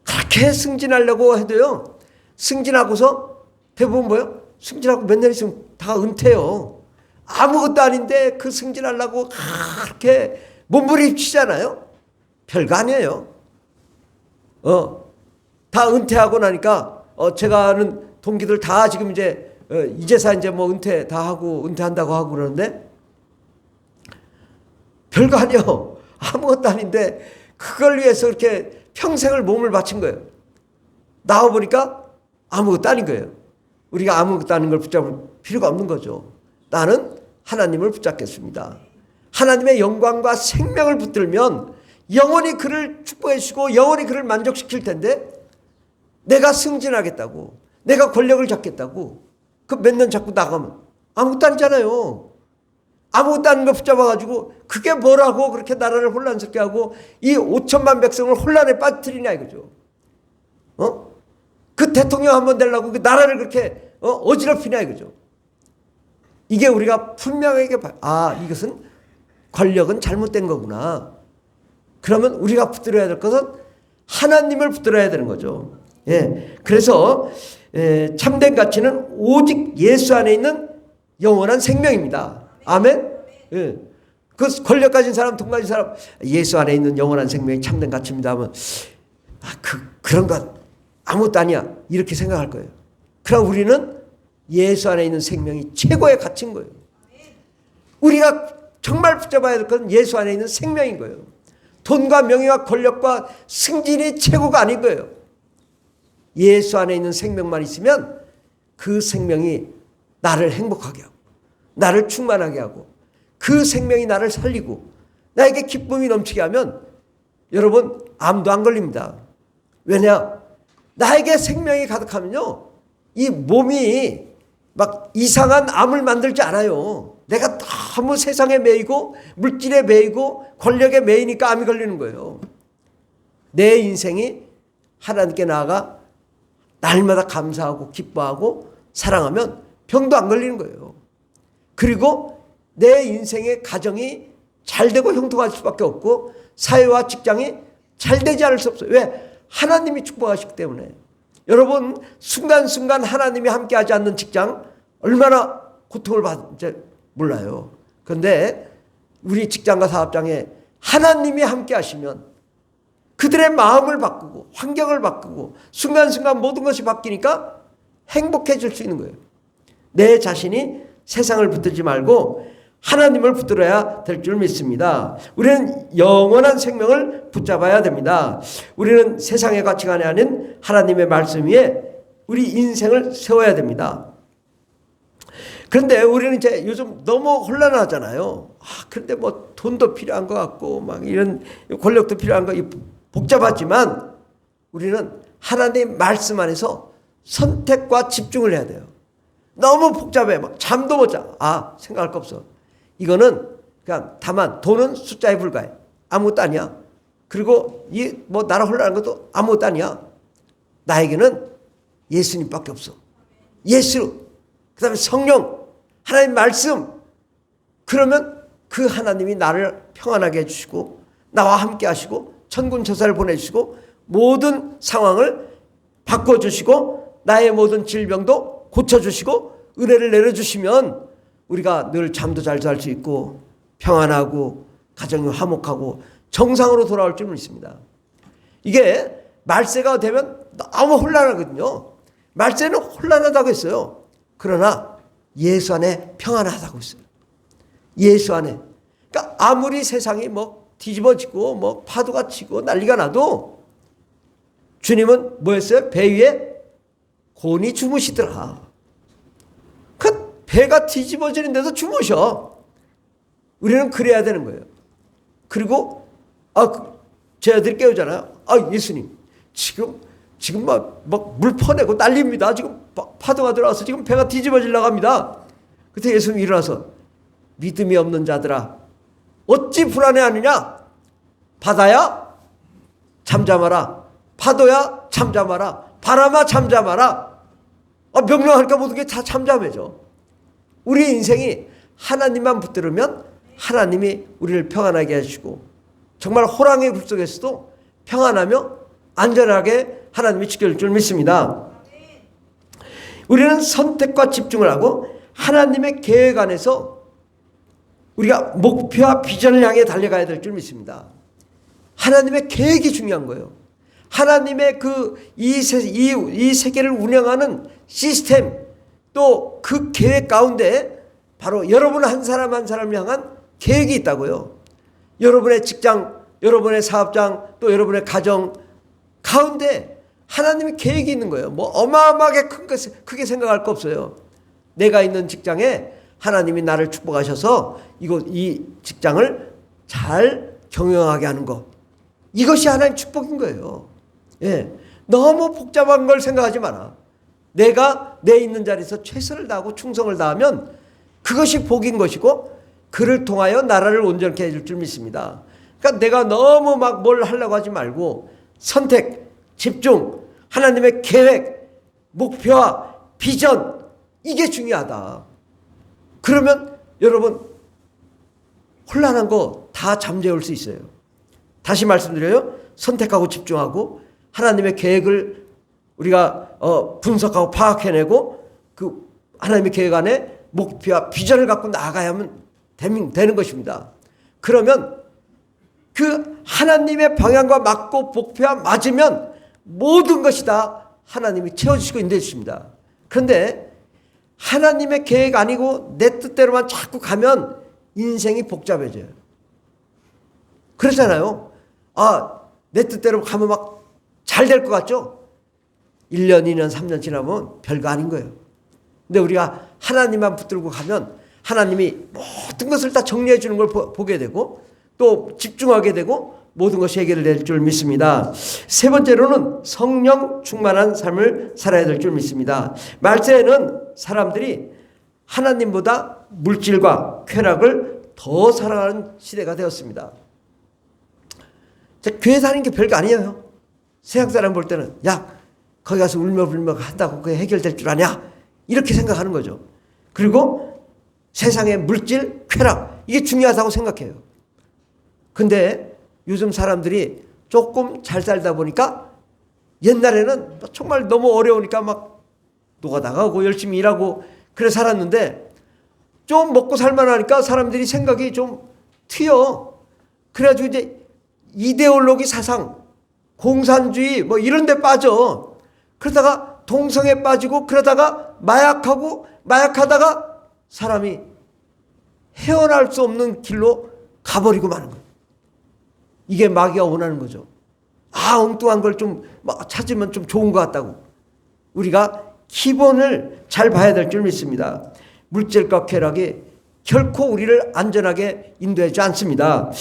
그렇게 승진하려고 해도요, 승진하고서 대부분 뭐예요? 승진하고 몇 년 있으면 다 은퇴요. 아무것도 아닌데 그 승진하려고 그렇게 몸부림치잖아요. 별거 아니에요. 다 은퇴하고 나니까 제가 아는 동기들 다 지금 이제서 이제 뭐 은퇴 다 하고 은퇴한다고 하고 그러는데 별거 아니에요. 아무것도 아닌데 그걸 위해서 이렇게 평생을 몸을 바친 거예요. 나와보니까 아무것도 아닌 거예요. 우리가 아무것도 아닌 걸 붙잡을 필요가 없는 거죠. 나는 하나님을 붙잡겠습니다. 하나님의 영광과 생명을 붙들면 영원히 그를 축복해 주시고 영원히 그를 만족시킬 텐데, 내가 승진하겠다고, 내가 권력을 잡겠다고 그 몇 년 잡고 나가면 아무것도 아니잖아요. 아무것도 아닌 거 붙잡아가지고 그게 뭐라고 그렇게 나라를 혼란스럽게 하고 이 5천만 백성을 혼란에 빠뜨리냐 이거죠. 그 대통령 한번 되려고 그 나라를 그렇게 어지럽히냐 이거죠. 이게 우리가 분명하게 이것은 권력은 잘못된 거구나. 그러면 우리가 붙들어야 될 것은 하나님을 붙들어야 되는 거죠. 예. 그래서 참된 가치는 오직 예수 안에 있는 영원한 생명입니다. 아멘. 예. 그 권력 가진 사람, 돈 가진 사람, 예수 안에 있는 영원한 생명이 참된 가치입니다 하면 그런 것 아무것도 아니야 이렇게 생각할 거예요. 그럼 우리는 예수 안에 있는 생명이 최고의 가치인 거예요. 우리가 정말 붙잡아야 될 것은 예수 안에 있는 생명인 거예요. 돈과 명예와 권력과 승진이 최고가 아닌 거예요. 예수 안에 있는 생명만 있으면 그 생명이 나를 행복하게 하고 나를 충만하게 하고 그 생명이 나를 살리고 나에게 기쁨이 넘치게 하면 여러분 암도 안 걸립니다. 왜냐? 나에게 생명이 가득하면요, 이 몸이 막 이상한 암을 만들지 않아요. 내가 너무 세상에 매이고 물질에 매이고 권력에 매이니까 암이 걸리는 거예요. 내 인생이 하나님께 나아가 날마다 감사하고 기뻐하고 사랑하면 병도 안 걸리는 거예요. 그리고 내 인생의 가정이 잘 되고 형통할 수밖에 없고 사회와 직장이 잘 되지 않을 수 없어요. 왜? 하나님이 축복하시기 때문에. 여러분 순간순간 하나님이 함께하지 않는 직장 얼마나 고통을 받는지 몰라요. 그런데 우리 직장과 사업장에 하나님이 함께하시면 그들의 마음을 바꾸고 환경을 바꾸고 순간순간 모든 것이 바뀌니까 행복해질 수 있는 거예요. 내 자신이 세상을 붙들지 말고 하나님을 붙들어야 될 줄 믿습니다. 우리는 영원한 생명을 붙잡아야 됩니다. 우리는 세상의 가치관이 아닌 하나님의 말씀 위에 우리 인생을 세워야 됩니다. 그런데 우리는 이제 요즘 너무 혼란하잖아요. 그런데 뭐 돈도 필요한 것 같고 막 이런 권력도 필요한 거 복잡하지만 우리는 하나님 말씀 안에서 선택과 집중을 해야 돼요. 너무 복잡해. 막 잠도 못 자. 생각할 거 없어. 이거는 그냥 다만 돈은 숫자에 불과해. 아무것도 아니야. 그리고 이 뭐 나라 혼란한 것도 아무것도 아니야. 나에게는 예수님밖에 없어. 예수. 그다음에 성령, 하나님 말씀. 그러면 그 하나님이 나를 평안하게 해주시고 나와 함께 하시고 천군 천사를 보내주시고 모든 상황을 바꿔주시고 나의 모든 질병도 고쳐주시고 은혜를 내려주시면 우리가 늘 잠도 잘 잘 수 있고 평안하고 가정이 화목하고 정상으로 돌아올 줄 믿습니다. 이게 말세가 되면 너무 혼란하거든요. 말세는 혼란하다고 했어요. 그러나 예수 안에 평안하다고 했어요. 예수 안에. 그러니까 아무리 세상이 뭐 뒤집어지고 뭐 파도가 치고 난리가 나도 주님은 뭐였어요? 배 위에 곤히 주무시더라. 그 배가 뒤집어지는데도 주무셔. 우리는 그래야 되는 거예요. 그리고 제 아들이 깨우잖아요. 예수님 지금 막 물 퍼내고 난립니다. 지금 파도가 들어와서 지금 배가 뒤집어지려고 합니다. 그때 예수님이 일어나서 믿음이 없는 자들아 어찌 불안해하느냐? 바다야 잠잠하라. 파도야 잠잠하라. 바람아 잠잠하라. 명령하니까 모든 게 다 잠잠해져. 우리 인생이 하나님만 붙들으면 하나님이 우리를 평안하게 해주시고 정말 호랑이 굴 속에서도 평안하며 안전하게 하나님이 지켜줄 줄 믿습니다. 우리는 선택과 집중을 하고 하나님의 계획 안에서 우리가 목표와 비전을 향해 달려가야 될 줄 믿습니다. 하나님의 계획이 중요한 거예요. 하나님의 이 세계를 운영하는 시스템 또 그 계획 가운데 바로 여러분 한 사람 한 사람을 향한 계획이 있다고요. 여러분의 직장, 여러분의 사업장, 또 여러분의 가정 가운데 하나님의 계획이 있는 거예요. 뭐 어마어마하게 크게 생각할 거 없어요. 내가 있는 직장에 하나님이 나를 축복하셔서 이 직장을 잘 경영하게 하는 것. 이것이 하나님의 축복인 거예요. 예. 너무 복잡한 걸 생각하지 마라. 내가 내 있는 자리에서 최선을 다하고 충성을 다하면 그것이 복인 것이고 그를 통하여 나라를 온전케 해줄 줄 믿습니다. 그러니까 내가 너무 막 뭘 하려고 하지 말고 선택, 집중, 하나님의 계획, 목표와 비전 이게 중요하다. 그러면 여러분 혼란한 거 다 잠재울 수 있어요. 다시 말씀드려요. 선택하고 집중하고 하나님의 계획을 우리가 분석하고 파악해내고 그 하나님의 계획 안에 목표와 비전을 갖고 나아가야만 되는 것입니다. 그러면 그 하나님의 방향과 맞고 목표와 맞으면 모든 것이 다 하나님이 채워주시고 인도해 주십니다. 그런데 하나님의 계획 아니고 내 뜻대로만 자꾸 가면 인생이 복잡해져요. 그렇잖아요. 내 뜻대로 가면 막 잘 될 것 같죠? 1년, 2년, 3년 지나면 별거 아닌 거예요. 근데 우리가 하나님만 붙들고 가면 하나님이 모든 것을 다 정리해 주는 걸 보게 되고 또 집중하게 되고 모든 것이 해결될 줄 믿습니다. 세 번째로는 성령 충만한 삶을 살아야 될 줄 믿습니다. 말세에는 사람들이 하나님보다 물질과 쾌락을 더 사랑하는 시대가 되었습니다. 교회 다니는 게 별거 아니에요. 세상 사람 볼 때는 야 거기 가서 울며불며 한다고 그게 해결될 줄 아냐 이렇게 생각하는 거죠. 그리고 세상의 물질, 쾌락 이게 중요하다고 생각해요. 근데 요즘 사람들이 조금 잘 살다 보니까 옛날에는 정말 너무 어려우니까 막 노가다가고 열심히 일하고 그래 살았는데 좀 먹고 살만하니까 사람들이 생각이 좀 튀어. 그래가지고 이제 이데올로기 사상, 공산주의 뭐 이런 데 빠져. 그러다가 동성애 빠지고 그러다가 마약하다가 사람이 헤어날 수 없는 길로 가버리고 마는 거예요. 이게 마귀가 원하는 거죠. 엉뚱한 걸 좀 찾으면 좀 좋은 것 같다고. 우리가 기본을 잘 봐야 될 줄 믿습니다. 물질과 쾌락이 결코 우리를 안전하게 인도하지 않습니다.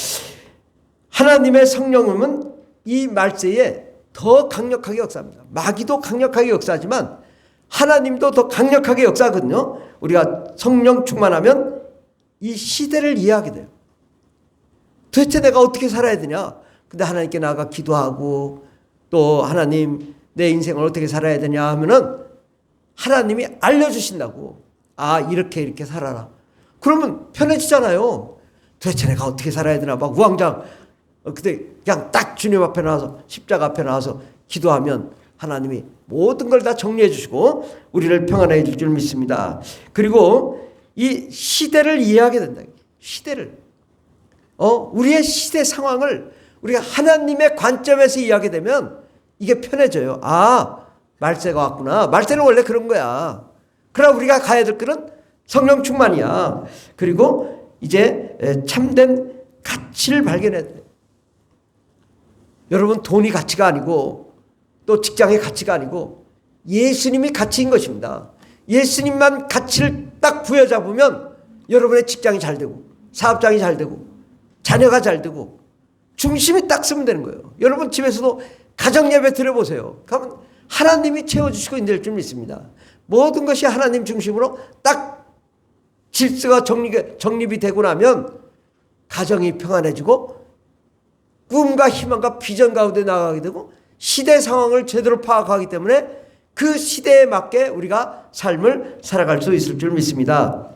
하나님의 성령님은 이 말세에 더 강력하게 역사합니다. 마귀도 강력하게 역사하지만 하나님도 더 강력하게 역사하거든요. 우리가 성령 충만하면 이 시대를 이해하게 돼요. 도대체 내가 어떻게 살아야 되냐? 근데 하나님께 나아가 기도하고 또 하나님 내 인생을 어떻게 살아야 되냐 하면은 하나님이 알려주신다고. 이렇게 살아라. 그러면 편해지잖아요. 도대체 내가 어떻게 살아야 되나 막 우왕좌왕. 그때 그냥 딱 주님 앞에 나와서 십자가 앞에 나와서 기도하면 하나님이 모든 걸 다 정리해 주시고 우리를 평안하게 해줄 줄 믿습니다. 그리고 이 시대를 이해하게 된다. 시대를. 우리의 시대 상황을 우리가 하나님의 관점에서 이해하게 되면 이게 편해져요. 아, 말세가 왔구나. 말세는 원래 그런 거야. 그러나 우리가 가야 될 길은 성령 충만이야. 그리고 이제 참된 가치를 발견해야 돼. 여러분, 돈이 가치가 아니고 또 직장의 가치가 아니고 예수님이 가치인 것입니다. 예수님만 가치를 딱 부여잡으면 여러분의 직장이 잘 되고 사업장이 잘 되고 자녀가 잘 되고 중심이 딱 쓰면 되는 거예요. 여러분 집에서도 가정예배 드려보세요. 그러면 하나님이 채워주시고 인도할 줄 믿습니다. 모든 것이 하나님 중심으로 딱 질서가 정립이 되고 나면 가정이 평안해지고 꿈과 희망과 비전 가운데 나가게 되고 시대 상황을 제대로 파악하기 때문에 그 시대에 맞게 우리가 삶을 살아갈 수 있을 줄 믿습니다.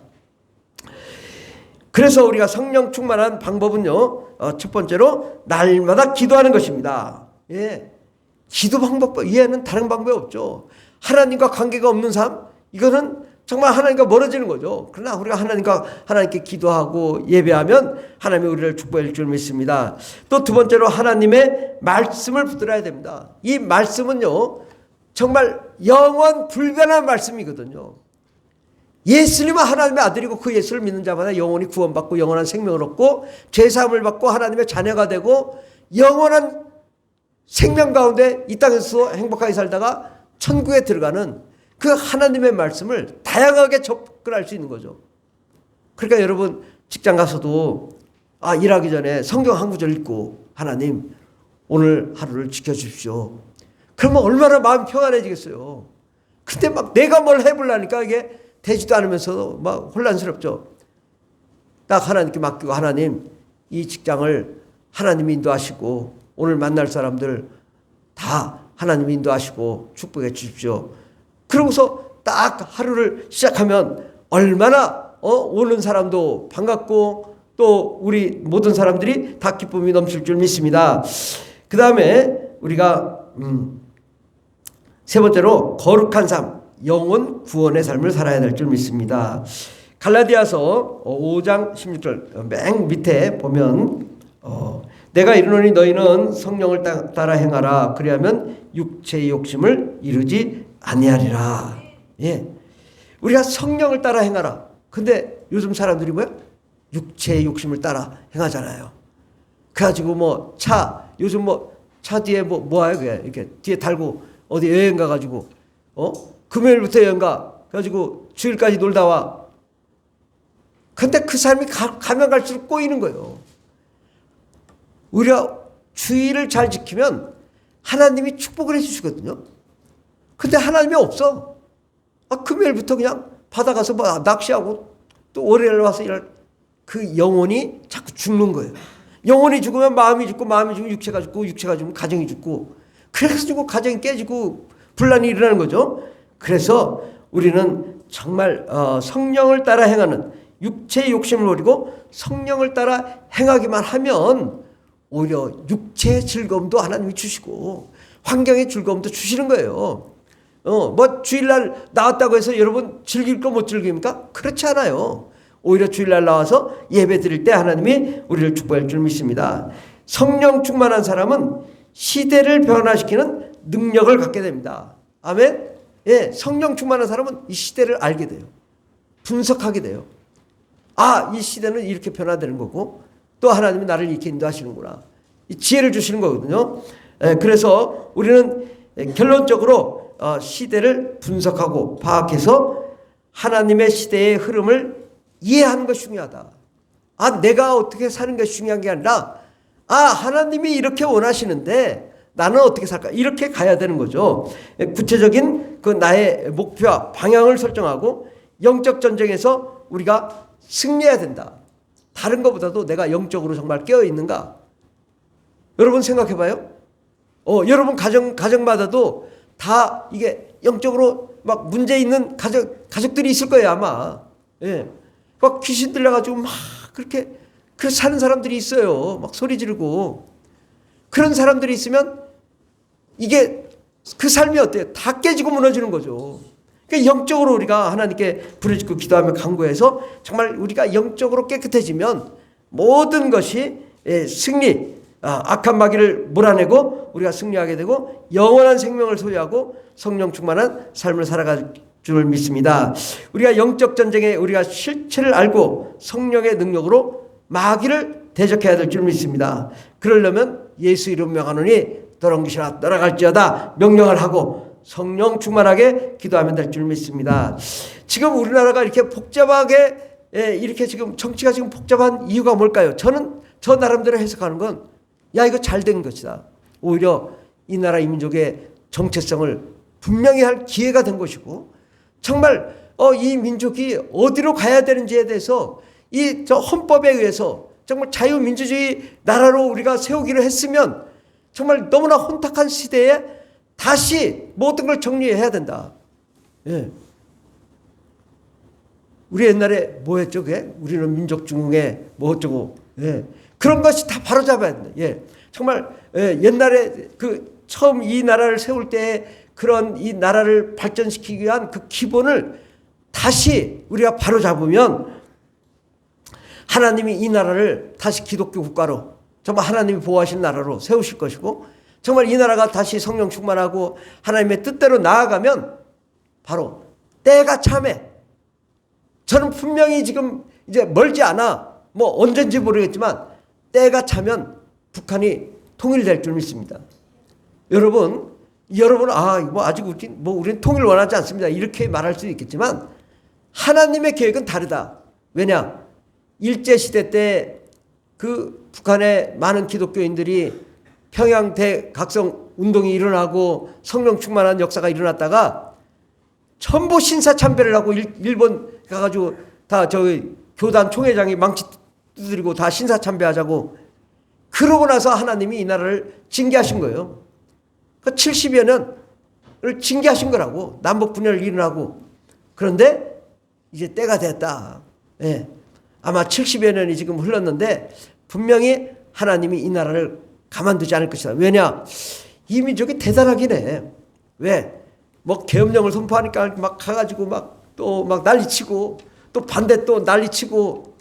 그래서 우리가 성령 충만한 방법은요, 첫 번째로 날마다 기도하는 것입니다. 예, 기도 방법 이해는 다른 방법이 없죠. 하나님과 관계가 없는 삶, 이거는 정말 하나님과 멀어지는 거죠. 그러나 우리가 하나님께 기도하고 예배하면 하나님이 우리를 축복해 줄 믿습니다. 또 두 번째로 하나님의 말씀을 붙들어야 됩니다. 이 말씀은요, 정말 영원 불변한 말씀이거든요. 예수님은 하나님의 아들이고 그 예수를 믿는 자마다 영원히 구원받고 영원한 생명을 얻고 죄사함을 받고 하나님의 자녀가 되고 영원한 생명 가운데 이 땅에서 행복하게 살다가 천국에 들어가는 그 하나님의 말씀을 다양하게 접근할 수 있는 거죠. 그러니까 여러분 직장 가서도 일하기 전에 성경 한 구절 읽고 하나님 오늘 하루를 지켜주십시오. 그러면 얼마나 마음 평안해지겠어요. 근데 막 내가 뭘 해보려니까 이게 되지도 않으면서 막 혼란스럽죠. 딱 하나님께 맡기고 하나님 이 직장을 하나님이 인도하시고 오늘 만날 사람들 다 하나님이 인도하시고 축복해 주십시오. 그러고서 딱 하루를 시작하면 얼마나 오는 사람도 반갑고 또 우리 모든 사람들이 다 기쁨이 넘칠 줄 믿습니다. 그 다음에 우리가 세 번째로 거룩한 삶, 영혼 구원의 삶을 살아야 될 줄 믿습니다. 갈라디아서 5장 16절 맨 밑에 보면 내가 이르노니 너희는 성령을 따라 행하라. 그리하면 육체의 욕심을 이루지 아니하리라. 예, 우리가 성령을 따라 행하라. 근데 요즘 사람들이 뭐야? 육체의 욕심을 따라 행하잖아요. 그래가지고 요즘 차 뒤에 뭐예요? 그게 이렇게 뒤에 달고 어디 여행 가가지고 금요일부터 여행 가. 그래가지고 주일까지 놀다 와. 근데 그 삶이 가면 갈수록 꼬이는 거예요. 우리가 주의를 잘 지키면 하나님이 축복을 해주시거든요. 근데 하나님이 없어. 금요일부터 그냥 바다 가서 낚시하고 또 월요일 와서 일할 그 영혼이 자꾸 죽는 거예요. 영혼이 죽으면 마음이 죽고 마음이 죽으면 육체가 죽고 육체가 죽으면 가정이 죽고 그래가지고 가정이 깨지고 분란이 일어나는 거죠. 그래서 우리는 정말 성령을 따라 행하는 육체의 욕심을 버리고 성령을 따라 행하기만 하면 오히려 육체의 즐거움도 하나님이 주시고 환경의 즐거움도 주시는 거예요. 주일날 나왔다고 해서 여러분 즐길 거 못 즐깁니까? 그렇지 않아요. 오히려 주일날 나와서 예배 드릴 때 하나님이 우리를 축복할 줄 믿습니다. 성령 충만한 사람은 시대를 변화시키는 능력을 갖게 됩니다. 아멘? 예, 성령 충만한 사람은 이 시대를 알게 돼요. 분석하게 돼요. 이 시대는 이렇게 변화되는 거고 또 하나님이 나를 이렇게 인도하시는구나. 이 지혜를 주시는 거거든요. 그래서 우리는 결론적으로 시대를 분석하고 파악해서 하나님의 시대의 흐름을 이해하는 것이 중요하다. 내가 어떻게 사는 것이 중요한 게 아니라 하나님이 이렇게 원하시는데 나는 어떻게 살까? 이렇게 가야 되는 거죠. 구체적인 그 나의 목표와 방향을 설정하고 영적 전쟁에서 우리가 승리해야 된다. 다른 것보다도 내가 영적으로 정말 깨어있는가? 여러분 생각해봐요. 여러분 가정마다도 다 이게 영적으로 막 문제 있는 가족들이 있을 거예요, 아마. 예. 막 귀신 들려가지고 막 그렇게 사는 사람들이 있어요. 막 소리 지르고. 그런 사람들이 있으면 이게 그 삶이 어때요? 다 깨지고 무너지는 거죠. 그러니까 영적으로 우리가 하나님께 부르짖고 기도하며 간구해서 정말 우리가 영적으로 깨끗해지면 모든 것이 승리, 악한 마귀를 몰아내고 우리가 승리하게 되고 영원한 생명을 소유하고 성령 충만한 삶을 살아갈 줄 믿습니다. 우리가 영적 전쟁에 우리가 실체를 알고 성령의 능력으로 마귀를 대적해야 될 줄 믿습니다. 그러려면 예수 이름 명하노니 더러운 귀신아 떠나갈지어다 명령을 하고 성령 충만하게 기도하면 될 줄 믿습니다. 지금 우리나라가 이렇게 복잡하게 이렇게 지금 정치가 지금 복잡한 이유가 뭘까요? 저는 저 나름대로 해석하는 건 이거 잘 된 것이다. 오히려 이 나라 이 민족의 정체성을 분명히 할 기회가 된 것이고 정말 이 민족이 어디로 가야 되는지에 대해서 이 저 헌법에 의해서 정말 자유민주주의 나라로 우리가 세우기로 했으면 정말 너무나 혼탁한 시대에 다시 모든 걸 정리해야 된다. 예. 우리 옛날에 뭐 했죠? 그게? 우리는 민족 중흥회 뭐 어쩌고. 예. 그런 것이 다 바로잡아야 된다. 예. 정말 옛날에 그 처음 이 나라를 세울 때 그런 이 나라를 발전시키기 위한 그 기본을 다시 우리가 바로잡으면 하나님이 이 나라를 다시 기독교 국가로 정말 하나님이 보호하신 나라로 세우실 것이고 정말 이 나라가 다시 성령 충만하고 하나님의 뜻대로 나아가면 바로 때가 참해. 저는 분명히 지금 이제 멀지 않아 뭐 언젠지 모르겠지만 때가 차면 북한이 통일될 줄 믿습니다. 여러분 뭐 아직 우리는 통일 원하지 않습니다. 이렇게 말할 수도 있겠지만 하나님의 계획은 다르다. 왜냐? 일제시대 때 그 북한의 많은 기독교인들이 평양 대각성 운동이 일어나고 성령 충만한 역사가 일어났다가 전부 신사참배를 하고 일본 가가지고 다 저기 교단 총회장이 망치 두드리고 다 신사참배하자고 그러고 나서 하나님이 이 나라를 징계하신 거예요. 그 70여 년을 징계하신 거라고. 남북 분열을 일어나고. 그런데 이제 때가 됐다. 예. 아마 70여 년이 지금 흘렀는데 분명히 하나님이 이 나라를 가만두지 않을 것이다. 왜냐? 이 민족이 대단하긴 해. 왜? 뭐 계엄령을 선포하니까 막 가가지고 막 난리치고 또 반대 또 난리치고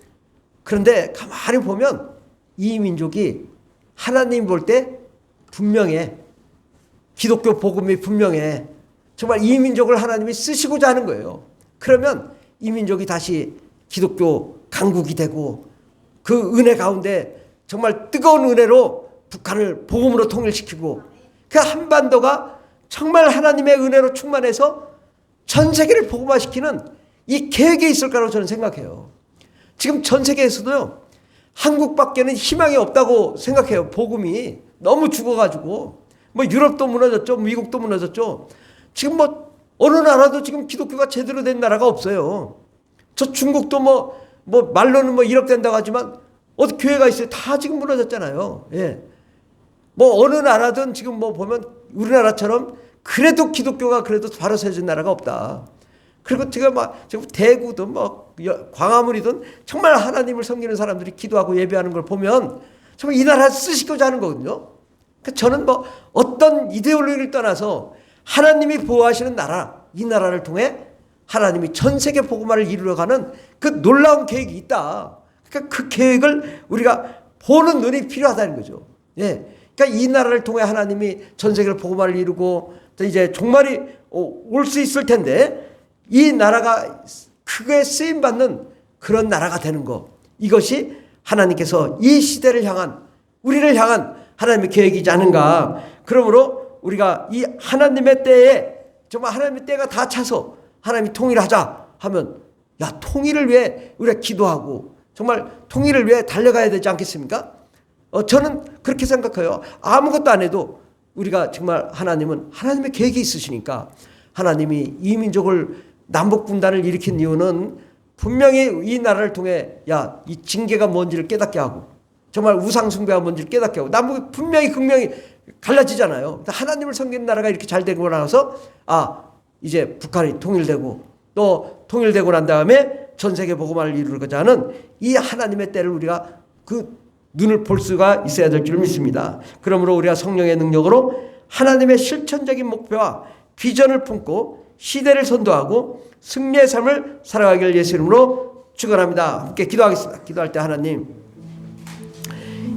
그런데 가만히 보면 이 민족이 하나님 볼 때 분명해. 기독교 복음이 분명해. 정말 이 민족을 하나님이 쓰시고자 하는 거예요. 그러면 이 민족이 다시 기독교 강국이 되고 그 은혜 가운데 정말 뜨거운 은혜로 북한을 복음으로 통일시키고 그 한반도가 정말 하나님의 은혜로 충만해서 전 세계를 복음화시키는 이 계획이 있을 거라고 저는 생각해요. 지금 전 세계에서도요. 한국밖에는 희망이 없다고 생각해요. 복음이 너무 죽어가지고 뭐 유럽도 무너졌죠. 미국도 무너졌죠. 지금 뭐 어느 나라도 지금 기독교가 제대로 된 나라가 없어요. 저 중국도 뭐 말로는 뭐 1억 된다고 하지만 어디 교회가 있어요. 다 지금 무너졌잖아요. 예. 뭐 어느 나라든 지금 뭐 보면 우리나라처럼 그래도 기독교가 그래도 바로 세워진 나라가 없다. 그리고 지금 대구든 광화문이든 정말 하나님을 섬기는 사람들이 기도하고 예배하는 걸 보면 정말 이 나라 쓰시고자 하는 거거든요. 그러니까 저는 어떤 이데올로기를 떠나서 하나님이 보호하시는 나라, 이 나라를 통해 하나님이 전 세계 복음화를 이루어가는 그 놀라운 계획이 있다. 그러니까 그 계획을 우리가 보는 눈이 필요하다는 거죠. 예. 그러니까 이 나라를 통해 하나님이 전 세계를 복음화를 이루고 또 이제 종말이 올 수 있을 텐데 이 나라가 크게 쓰임 받는 그런 나라가 되는 거. 이것이 하나님께서 이 시대를 향한 우리를 향한 하나님의 계획이지 않은가. 그러므로 우리가 이 하나님의 때에 정말 하나님의 때가 다 차서 하나님이 통일하자 하면 통일을 위해 우리가 기도하고 정말 통일을 위해 달려가야 되지 않겠습니까? 저는 그렇게 생각해요. 아무것도 안 해도 우리가 정말 하나님은 하나님의 계획이 있으시니까 하나님이 이 민족을 남북 분단을 일으킨 이유는 분명히 이 나라를 통해 이 징계가 뭔지를 깨닫게 하고 정말 우상 숭배가 뭔지를 깨닫게 하고 남북이 분명히 극명히 갈라지잖아요. 하나님을 섬기는 나라가 이렇게 잘 되고 나서 이제 북한이 통일되고 또 통일되고 난 다음에 전 세계 복음화를 이루고자 하는 이 하나님의 때를 우리가 그 눈을 볼 수가 있어야 될 줄 믿습니다. 그러므로 우리가 성령의 능력으로 하나님의 실천적인 목표와 비전을 품고 시대를 선도하고 승리의 삶을 살아가길 예수 이름으로 축원합니다. 함께 기도하겠습니다. 기도할 때 하나님,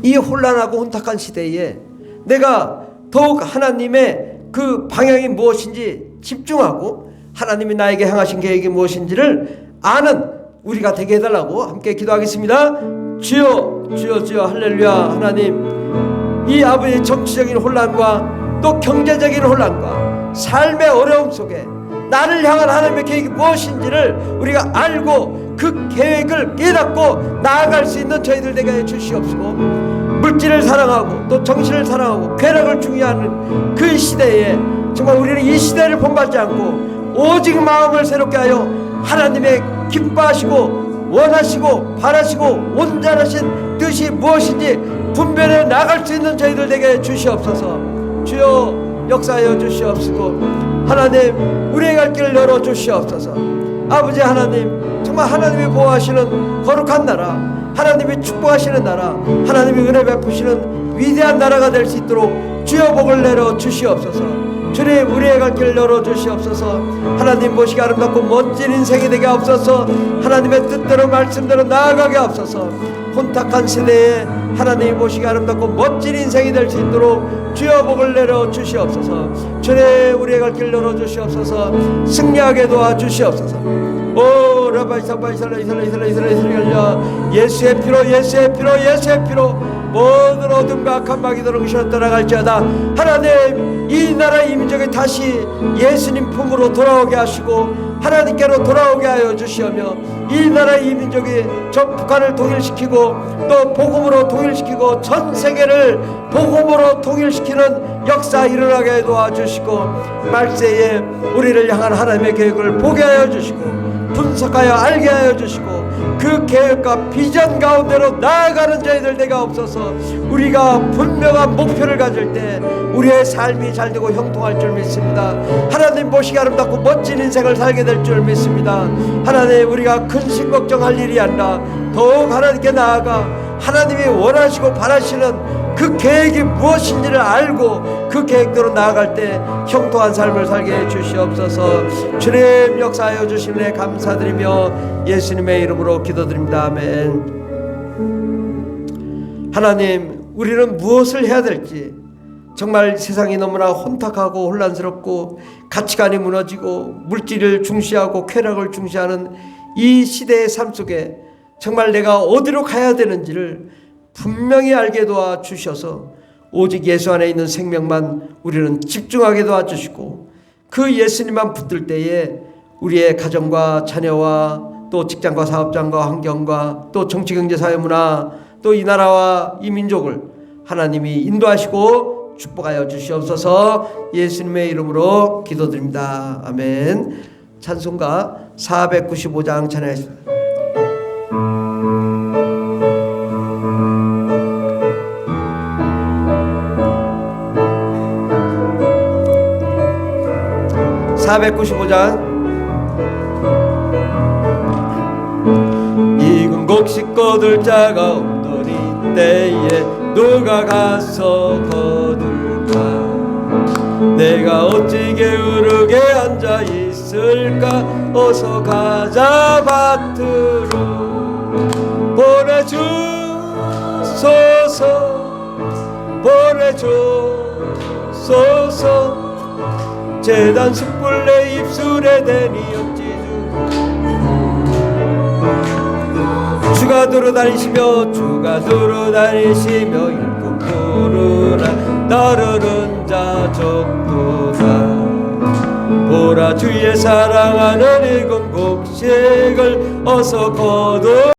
이 혼란하고 혼탁한 시대에 내가 더욱 하나님의 그 방향이 무엇인지 집중하고 하나님이 나에게 향하신 계획이 무엇인지를 아는 우리가 되게 해달라고 함께 기도하겠습니다. 주여 주여 주여 할렐루야. 하나님, 이 아버지의 정치적인 혼란과 또 경제적인 혼란과 삶의 어려움 속에 나를 향한 하나님의 계획이 무엇인지를 우리가 알고 그 계획을 깨닫고 나아갈 수 있는 저희들 되게 해주시옵시고, 물질을 사랑하고 또 정신을 사랑하고 쾌락을 중요하는 그 시대에 정말 우리는 이 시대를 본받지 않고 오직 마음을 새롭게 하여 하나님의 기뻐하시고 원하시고 바라시고 온전하신 뜻이 무엇인지 분별해 나갈 수 있는 저희들 되게 주시옵소서. 주여 역사하여 주시옵시고, 하나님 우리의 갈 길을 열어 주시옵소서. 아버지 하나님, 정말 하나님이 보호하시는 거룩한 나라, 하나님이 축복하시는 나라, 하나님이 은혜 베푸시는 위대한 나라가 될 수 있도록 주여 복을 내려 주시옵소서. 주님 우리의 갈 길을 열어 주시옵소서. 하나님 보시기 아름답고 멋진 인생이 되게 하옵소서. 하나님의 뜻대로 말씀대로 나아가게 하옵소서. 혼탁한 시대에 하나님이 보시기 아름답고 멋진 인생이 될 수 있도록 주여 복을 내려 주시옵소서. 주님 우리의 갈 길을 열어 주시옵소서. 승리하게 도와주시옵소서. 오 라바이사바이살라이살라이살라이살라이살라, 예수의 피로 예수의 피로 예수의 피로 모든 어둠과 악한 마귀들을 으쌰 떠나갈지어다. 하나님, 이 나라 이 민족이 다시 예수님 품으로 돌아오게 하시고 하나님께로 돌아오게 하여 주시오며, 이 나라 이 민족이 저 북한을 통일시키고 또 복음으로 통일시키고 전 세계를 복음으로 통일시키는 역사 일어나게 도와주시고, 말세에 우리를 향한 하나님의 계획을 보게 하여 주시고 분석하여 알게 하여 주시고 그 계획과 비전 가운데로 나아가는 저희들 되가 없어서 우리가 분명한 목표를 가질 때 우리의 삶이 잘되고 형통할 줄 믿습니다. 하나님 보시기 아름답고 멋진 인생을 살게 될 줄 믿습니다. 하나님, 우리가 근심 걱정할 일이 아니라 더욱 하나님께 나아가 하나님이 원하시고 바라시는 그 계획이 무엇인지를 알고 그 계획대로 나아갈 때 형통한 삶을 살게 해 주시옵소서. 주님 역사하여 주신 은혜 감사드리며 예수님의 이름으로 기도드립니다. 아멘. 하나님, 우리는 무엇을 해야 될지, 정말 세상이 너무나 혼탁하고 혼란스럽고 가치관이 무너지고 물질을 중시하고 쾌락을 중시하는 이 시대의 삶 속에 정말 내가 어디로 가야 되는지를 분명히 알게 도와주셔서 오직 예수 안에 있는 생명만 우리는 집중하게 도와주시고, 그 예수님만 붙들 때에 우리의 가정과 자녀와 또 직장과 사업장과 환경과 또 정치 경제 사회 문화 또 이 나라와 이 민족을 하나님이 인도하시고 축복하여 주시옵소서. 예수님의 이름으로 기도드립니다. 아멘. 찬송가 495장 찬양하겠습니다. 익은 곡식 거둘 자가 없더니 때에 누가 가서 거둘까? 내가 어찌 게으르게 앉아 있을까? 어서 가자 밭으로 보내주소서, 보내주소서. 재단 숯불 내 입술에 대니 어찌주 주가 돌아다니시며 주가 돌아다니시며 일꾼 부르라 따르는 자 적도다. 보라 주의 사랑하는 일곱 곡식을 어서 거둬